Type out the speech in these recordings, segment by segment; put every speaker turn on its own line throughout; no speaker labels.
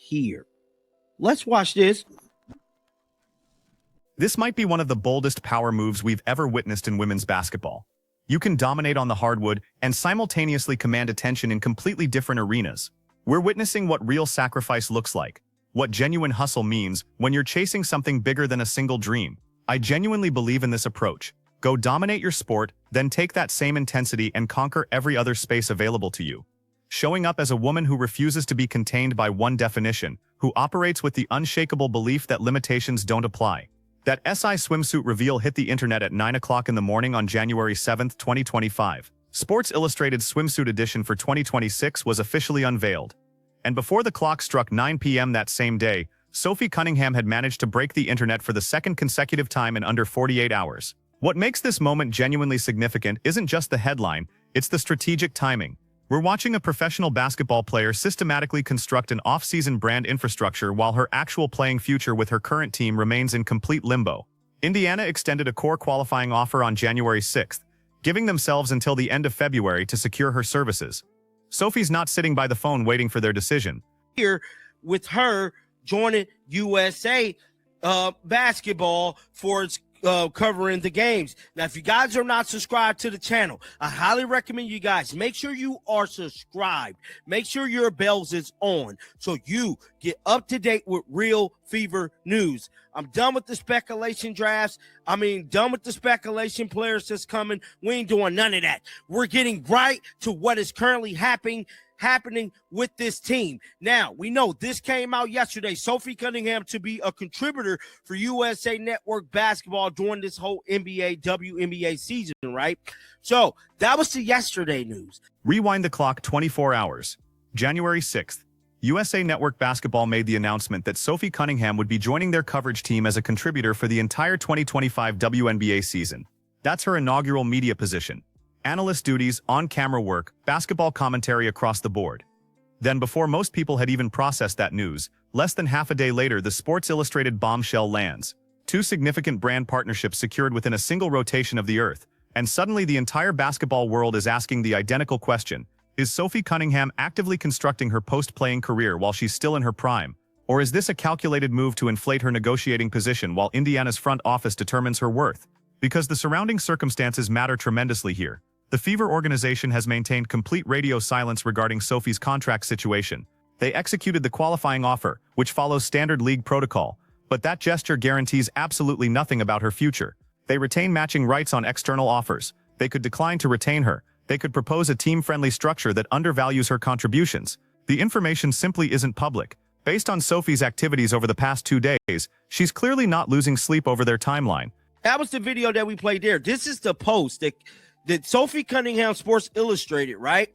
here. Let's watch this.
This might be one of the boldest power moves we've ever witnessed in women's basketball. You can dominate on the hardwood and simultaneously command attention in completely different arenas. We're witnessing what real sacrifice looks like, what genuine hustle means when you're chasing something bigger than a single dream. I genuinely believe in this approach. Go dominate your sport, then take that same intensity and conquer every other space available to you. Showing up as a woman who refuses to be contained by one definition, who operates with the unshakable belief that limitations don't apply. That SI swimsuit reveal hit the internet at 9 o'clock in the morning on January 7, 2025. Sports Illustrated swimsuit edition for 2026 was officially unveiled. And before the clock struck 9 p.m. that same day, Sophie Cunningham had managed to break the internet for the second consecutive time in under 48 hours. What makes this moment genuinely significant isn't just the headline, it's the strategic timing. We're watching a professional basketball player systematically construct an off-season brand infrastructure while her actual playing future with her current team remains in complete limbo. Indiana extended a core qualifying offer on January 6th, giving themselves until the end of February to secure her services. Sophie's not sitting by the phone waiting for their decision.
Here with her joining USA basketball for its covering the games. Now, if you guys are not subscribed to the channel, I highly recommend you guys make sure you are subscribed. Make sure your bells is on so you get up to date with real fever news. I'm done with the speculation drafts. Done with the speculation players that's coming. We ain't doing none of that. We're getting right to what is currently happening with this team. Now, we know this came out yesterday. Sophie Cunningham to be a contributor for USA Network basketball during this whole NBA, WNBA season, right? So that was the yesterday news.
Rewind the clock 24 hours. January 6th, USA Network basketball made the announcement that Sophie Cunningham would be joining their coverage team as a contributor for the entire 2025 WNBA season. That's her inaugural media position. Analyst duties, on-camera work, basketball commentary across the board. Then, before most people had even processed that news, less than half a day later the Sports Illustrated bombshell lands. 2 significant brand partnerships secured within a single rotation of the earth, and suddenly the entire basketball world is asking the identical question: is Sophie Cunningham actively constructing her post-playing career while she's still in her prime? Or is this a calculated move to inflate her negotiating position while Indiana's front office determines her worth? Because the surrounding circumstances matter tremendously here. The Fever organization has maintained complete radio silence regarding Sophie's contract situation. They executed the qualifying offer, which follows standard league protocol, but that gesture guarantees absolutely nothing about her future. They retain matching rights on external offers. They could decline to retain her. They could propose a team-friendly structure that undervalues her contributions. The information simply isn't public. Based on Sophie's activities over the past 2 days, she's clearly not losing sleep over their timeline.
That was the video that we played there. This is the post that Sophie Cunningham Sports Illustrated, right?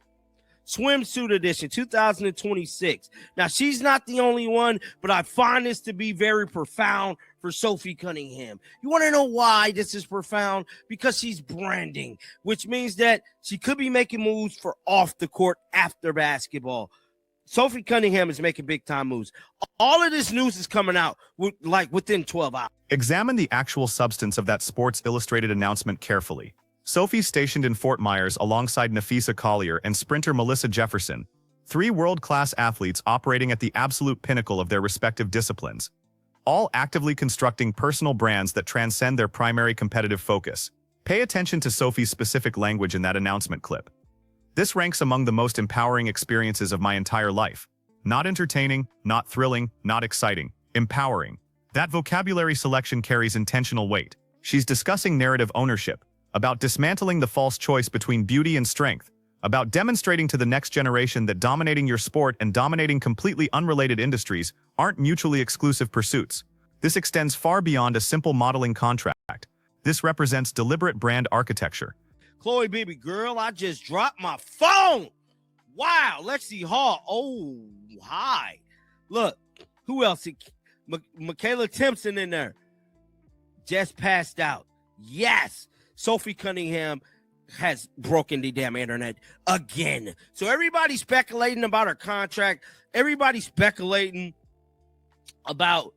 Swimsuit edition 2026. Now, she's not the only one, but I find this to be very profound for Sophie Cunningham. You want to know why this is profound? Because she's branding, which means that she could be making moves for off the court after basketball. Sophie Cunningham is making big-time moves. All of this news is coming out within 12 hours.
Examine the actual substance of that Sports Illustrated announcement carefully. Sophie's stationed in Fort Myers alongside Nafisa Collier and sprinter Melissa Jefferson, 3 world-class athletes operating at the absolute pinnacle of their respective disciplines, all actively constructing personal brands that transcend their primary competitive focus. Pay attention to Sophie's specific language in that announcement clip. This ranks among the most empowering experiences of my entire life. Not entertaining, not thrilling, not exciting, empowering. That vocabulary selection carries intentional weight. She's discussing narrative ownership, about dismantling the false choice between beauty and strength, about demonstrating to the next generation that dominating your sport and dominating completely unrelated industries aren't mutually exclusive pursuits. This extends far beyond a simple modeling contract. This represents deliberate brand architecture.
Chloe, baby girl, I just dropped my phone. Wow, Lexi Hall. Oh, hi. Look, who else? Michaela Timpson in there. Just passed out. Yes. Sophie Cunningham has broken the damn internet again. So everybody's speculating about her contract. Everybody's speculating about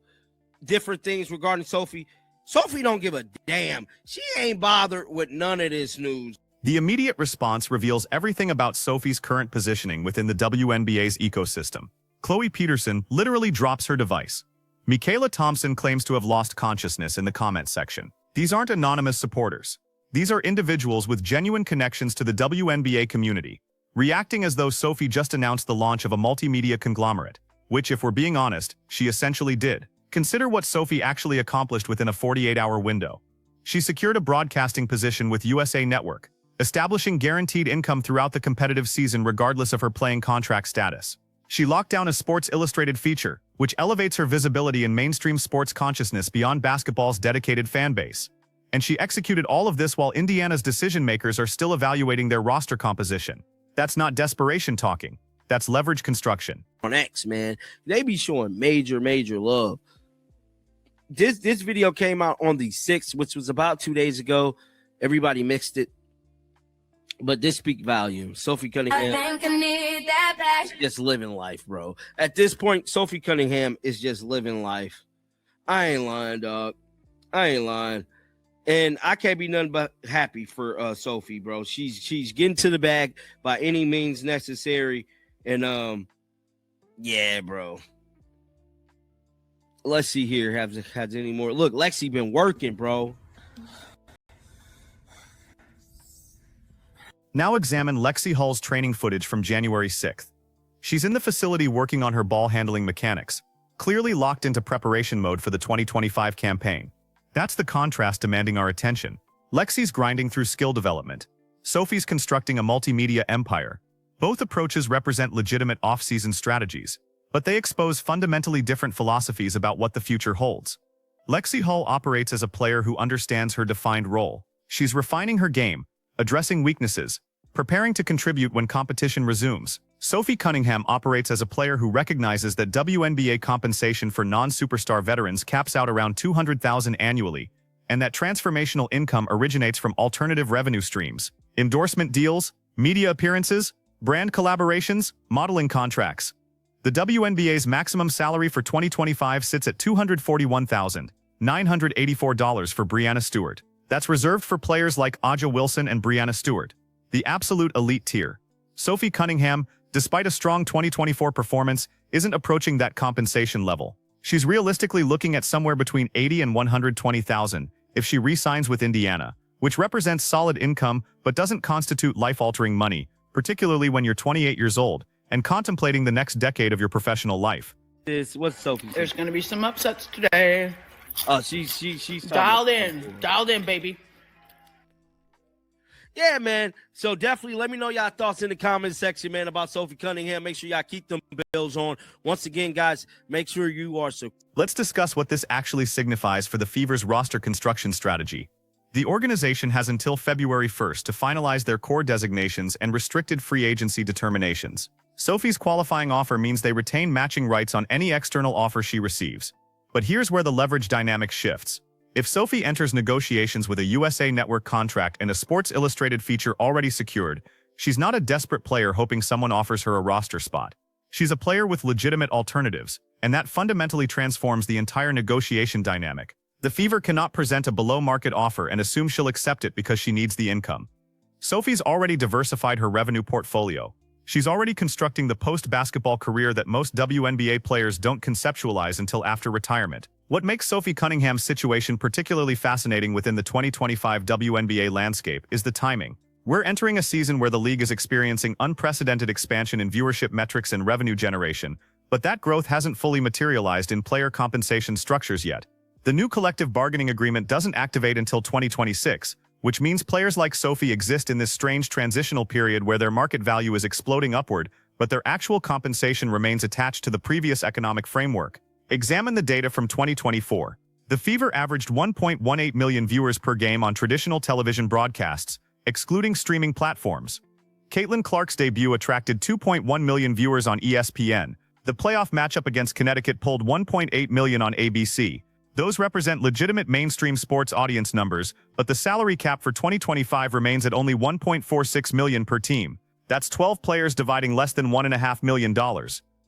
different things regarding Sophie. Sophie don't give a damn. She ain't bothered with none of this news.
The immediate response reveals everything about Sophie's current positioning within the WNBA's ecosystem. Chloe Peterson literally drops her device. Michaela Thompson claims to have lost consciousness in the comment section. These aren't anonymous supporters. These are individuals with genuine connections to the WNBA community, reacting as though Sophie just announced the launch of a multimedia conglomerate, which, if we're being honest, she essentially did. Consider what Sophie actually accomplished within a 48-hour window. She secured a broadcasting position with USA Network, establishing guaranteed income throughout the competitive season regardless of her playing contract status. She locked down a Sports Illustrated feature, which elevates her visibility in mainstream sports consciousness beyond basketball's dedicated fan base. And she executed all of this while Indiana's decision-makers are still evaluating their roster composition. That's not desperation talking. That's leverage construction.
On X, man, they be showing major love. This video came out on the 6th, which was about 2 days ago. Everybody mixed it. But this speak volumes. Sophie Cunningham, I think I need that back. Just living life, bro. At this point, Sophie Cunningham is just living life. I ain't lying, dog. I ain't lying. And I can't be nothing but happy for Sophie, bro. She's getting to the bag by any means necessary. And yeah, bro. Let's see here. Has any more? Look, Lexi been working, bro.
Now examine Lexi Hull's training footage from January 6th. She's in the facility working on her ball handling mechanics, clearly locked into preparation mode for the 2025 campaign. That's the contrast demanding our attention. Lexi's grinding through skill development. Sophie's constructing a multimedia empire. Both approaches represent legitimate off-season strategies, but they expose fundamentally different philosophies about what the future holds. Lexi Hull operates as a player who understands her defined role. She's refining her game, addressing weaknesses, preparing to contribute when competition resumes. Sophie Cunningham operates as a player who recognizes that WNBA compensation for non-superstar veterans caps out around $200,000 annually, and that transformational income originates from alternative revenue streams, endorsement deals, media appearances, brand collaborations, modeling contracts. The WNBA's maximum salary for 2025 sits at $241,984 for Breanna Stewart. That's reserved for players like Aja Wilson and Breanna Stewart, the absolute elite tier. Sophie Cunningham, despite a strong 2024 performance, isn't approaching that compensation level. She's realistically looking at somewhere between $80,000 and $120,000 if she re-signs with Indiana, which represents solid income but doesn't constitute life-altering money, particularly when you're 28 years old and contemplating the next decade of your professional life.
What's Sophie?
There's going to be some upsets today.
Oh, she's
dialed in, baby.
Yeah, man. So definitely let me know y'all thoughts in the comment section, man, about Sophie Cunningham. Make sure y'all keep them bills on. Once again, guys, make sure you are so.
Let's discuss what this actually signifies for the Fever's roster construction strategy. The organization has until February 1st to finalize their core designations and restricted free agency determinations. Sophie's qualifying offer means they retain matching rights on any external offer she receives. But here's where the leverage dynamic shifts. If Sophie enters negotiations with a USA Network contract and a Sports Illustrated feature already secured, she's not a desperate player hoping someone offers her a roster spot. She's a player with legitimate alternatives, and that fundamentally transforms the entire negotiation dynamic. The Fever cannot present a below-market offer and assume she'll accept it because she needs the income. Sophie's already diversified her revenue portfolio. She's already constructing the post-basketball career that most WNBA players don't conceptualize until after retirement. What makes Sophie Cunningham's situation particularly fascinating within the 2025 WNBA landscape is the timing. We're entering a season where the league is experiencing unprecedented expansion in viewership metrics and revenue generation, but that growth hasn't fully materialized in player compensation structures yet. The new collective bargaining agreement doesn't activate until 2026, which means players like Sophie exist in this strange transitional period where their market value is exploding upward, but their actual compensation remains attached to the previous economic framework. Examine the data from 2024. The Fever averaged 1.18 million viewers per game on traditional television broadcasts, excluding streaming platforms. Caitlin Clark's debut attracted 2.1 million viewers on ESPN. The playoff matchup against Connecticut pulled 1.8 million on ABC. Those represent legitimate mainstream sports audience numbers, but the salary cap for 2025 remains at only 1.46 million per team. That's 12 players dividing less than $1.5 million.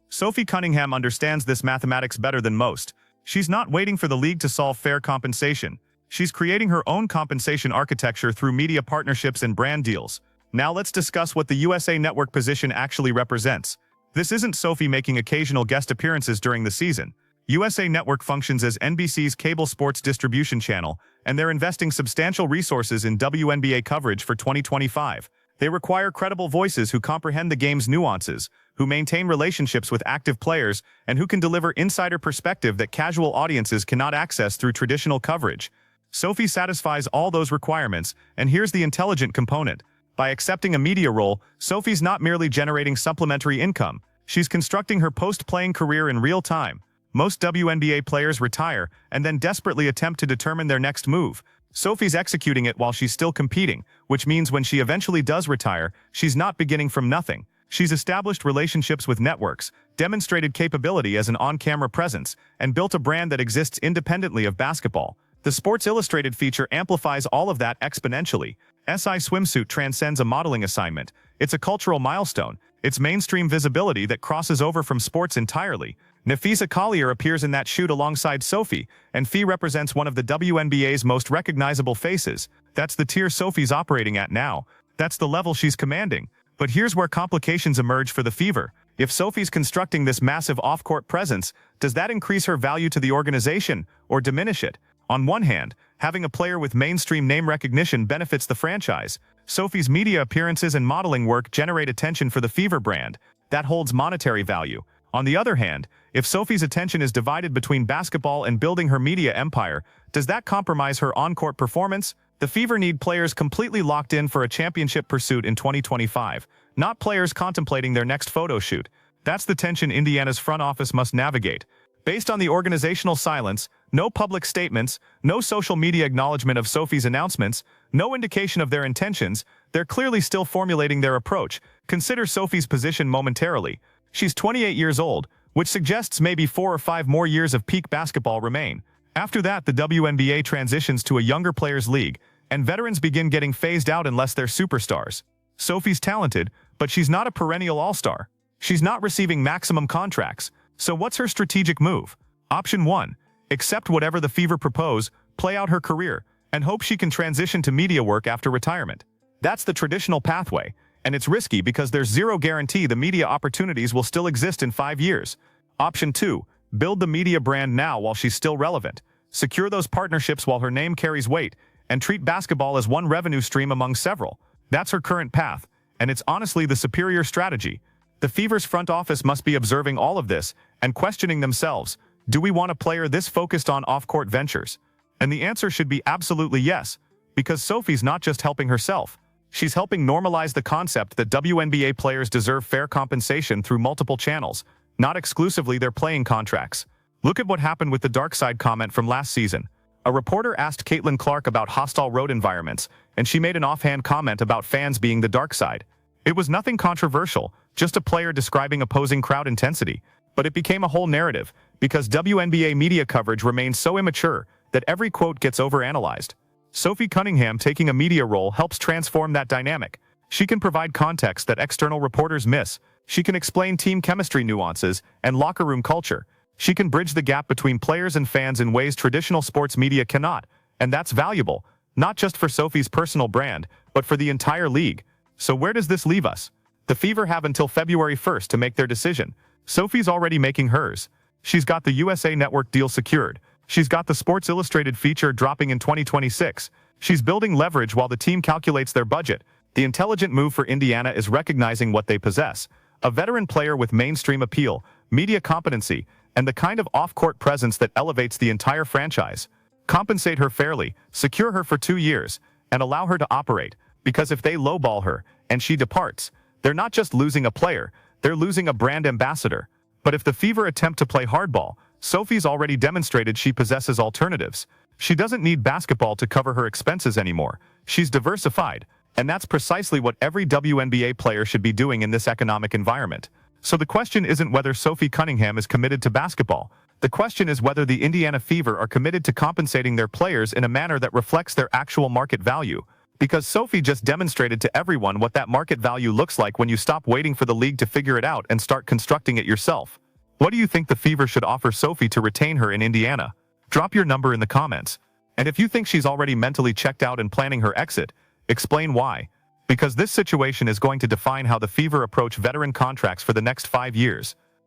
Sophie Cunningham understands this mathematics better than most. She's not waiting for the league to solve fair compensation. She's creating her own compensation architecture through media partnerships and brand deals. Now let's discuss what the USA Network position actually represents. This isn't Sophie making occasional guest appearances during the season. USA Network functions as NBC's cable sports distribution channel, and they're investing substantial resources in WNBA coverage for 2025. They require credible voices who comprehend the game's nuances, who maintain relationships with active players, and who can deliver insider perspective that casual audiences cannot access through traditional coverage. Sophie satisfies all those requirements, and here's the intelligent component. By accepting a media role, Sophie's not merely generating supplementary income. She's constructing her post-playing career in real time. Most WNBA players retire and then desperately attempt to determine their next move. Sophie's executing it while she's still competing, which means when she eventually does retire, she's not beginning from nothing. She's established relationships with networks, demonstrated capability as an on-camera presence, and built a brand that exists independently of basketball. The Sports Illustrated feature amplifies all of that exponentially. SI Swimsuit transcends a modeling assignment. It's a cultural milestone. It's mainstream visibility that crosses over from sports entirely. Nafisa Collier appears in that shoot alongside Sophie, and Fee represents one of the WNBA's most recognizable faces. That's the tier Sophie's operating at now. That's the level she's commanding. But here's where complications emerge for the Fever. If Sophie's constructing this massive off-court presence, does that increase her value to the organization or diminish it? On one hand, having a player with mainstream name recognition benefits the franchise. Sophie's media appearances and modeling work generate attention for the Fever brand. That holds monetary value. On the other hand, if Sophie's attention is divided between basketball and building her media empire, does that compromise her on-court performance? The Fever need players completely locked in for a championship pursuit in 2025, not players contemplating their next photo shoot. That's the tension Indiana's front office must navigate. Based on the organizational silence, no public statements, no social media acknowledgement of Sophie's announcements, no indication of their intentions, they're clearly still formulating their approach. Consider Sophie's position momentarily. She's 28 years old, which suggests maybe 4 or 5 more years of peak basketball remain. After that, the WNBA transitions to a younger players' league, and veterans begin getting phased out unless they're superstars. Sophie's talented, but she's not a perennial all-star. She's not receiving maximum contracts. So what's her strategic move? Option 1. Accept whatever the Fever propose, play out her career, and hope she can transition to media work after retirement. That's the traditional pathway, and it's risky because there's zero guarantee the media opportunities will still exist in 5 years. Option 2. Build the media brand now while she's still relevant. Secure those partnerships while her name carries weight, and treat basketball as one revenue stream among several. That's her current path, and it's honestly the superior strategy. The Fever's front office must be observing all of this and questioning themselves, do we want a player this focused on off-court ventures? And the answer should be absolutely yes, because Sophie's not just helping herself. She's helping normalize the concept that WNBA players deserve fair compensation through multiple channels, not exclusively their playing contracts. Look at what happened with the dark side comment from last season. A reporter asked Caitlin Clark about hostile road environments, and she made an offhand comment about fans being the dark side. It was nothing controversial, just a player describing opposing crowd intensity. But it became a whole narrative, because WNBA media coverage remains so immature that every quote gets overanalyzed. Sophie Cunningham taking a media role helps transform that dynamic. She can provide context that external reporters miss. She can explain team chemistry nuances and locker room culture. She can bridge the gap between players and fans in ways traditional sports media cannot, and that's valuable, not just for Sophie's personal brand, but for the entire league. So where does this leave us? The Fever have until February 1st to make their decision. Sophie's already making hers. She's got the USA Network deal secured. She's got the Sports Illustrated feature dropping in 2026. She's building leverage while the team calculates their budget. The intelligent move for Indiana is recognizing what they possess. A veteran player with mainstream appeal, media competency, and the kind of off-court presence that elevates the entire franchise. Compensate her fairly, secure her for 2 years, and allow her to operate. Because if they lowball her, and she departs, they're not just losing a player, they're losing a brand ambassador. But if the Fever attempt to play hardball, Sophie's already demonstrated she possesses alternatives. She doesn't need basketball to cover her expenses anymore. She's diversified, and that's precisely what every WNBA player should be doing in this economic environment. So the question isn't whether Sophie Cunningham is committed to basketball. The question is whether the Indiana Fever are committed to compensating their players in a manner that reflects their actual market value. Because Sophie just demonstrated to everyone what that market value looks like when you stop waiting for the league to figure it out and start constructing it yourself. What do you think the Fever should offer Sophie to retain her in Indiana? Drop your number in the comments. And if you think she's already mentally checked out and planning her exit, explain why. Because this situation is going to define how the Fever approach veteran contracts for the next 5 years.